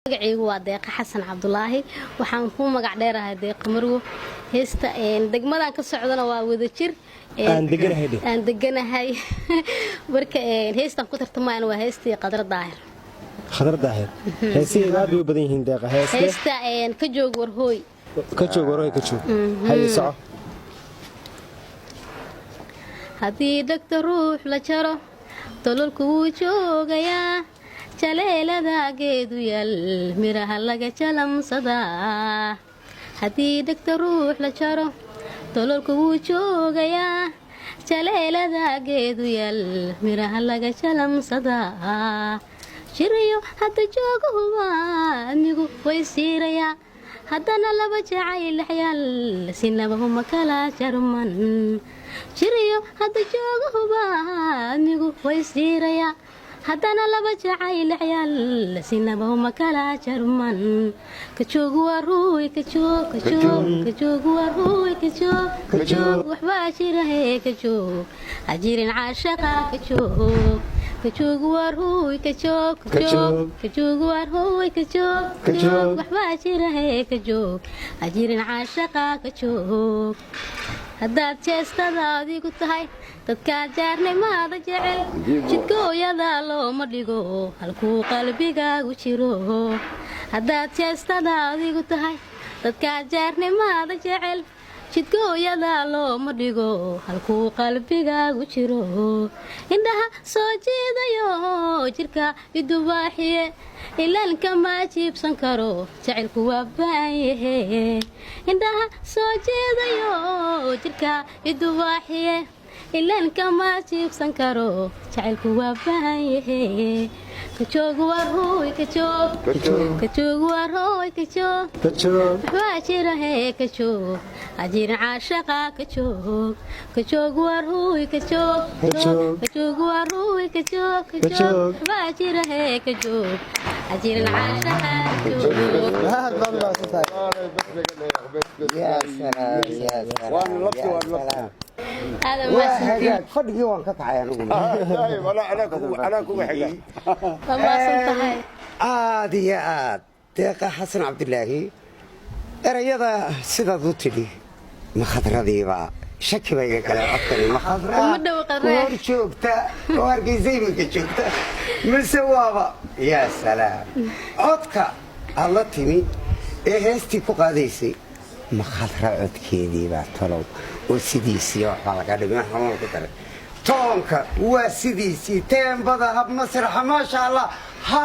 magacaygu waa Deeqa Xasan Cabdulaahi waxaan ku magac dheerahay Deeqa Marwo heesta degmadan ka socdana waa wada jir aan deganahay marka heestan ku tartamayna waa heestii Qadar Daahir heestii aad u badan yihiin Deeqa heesta ka joog warhooy hay soco hadii dhagta ruux la jaro tololku wuu joogayaa jaleelada geedu yal miraha laga jalamsadaa hadii dhagta ruux la jaro tololku wuu joogayaa jaleelada geedu yal miraha laga jalamsadaa jirayo hadda jooguhuba amigu way siirayaa haddana laba jacayl xyaal sinaba huma kala jarman jirayo hadda jooguhuba amigu way siirayaa haddana laba jacayl xyaal sinaba huma kala jarman ka joog waruuy ka joog waruuy ka joog waxbaa jirahe ka joog ajirin caashaqa ka joog waruuy ka joog waruuy ka joog waxbaa jirahe ka joog ajirin caashaqa ka joog haddaad jeestada adigu tahay dadkaa jaarnimaada jecel jidkooyada looma dhigo halkuu qalbigaagu jiro haddaad jeestada adigu tahay dadkaa jaarnimaada jecel jidkooyada looma dhigo halkuu qalbigaagu jiro indhaha soo jiidayo jirka idubaaxiye ilaalka ma jiibsan karo jacaylku waa baayahe indhaha soo jiidayo jirka idubaaxiye ilaalka ma jiibsan karo jacaylku waa baayahe ka joog waruuy ka joog waruuy ka joog waxbaa jirahe ka joog ajirin caashaqa ka joog waruuy ka joog waruuy ka joog waxbaa jirahe ka joog ajirin caashaqa هذا ما فدقي وان كتعي انا كوغا خيغا عادي يا Deeqa Xasan Cabdulaahi erayada sidaad u tidhi ma khadradayba shaki bay kala afkani ma khadra joogta wargeysay ma joogta misawaaba ya salaam codka alla timi ee heestii ku qaadaysay ma khadra codkeedii baa talow oo sidiisii waxa laga dhigay xanuun ku daray toonka waa sidiisii teembada hab masraxa ma sha Allah ha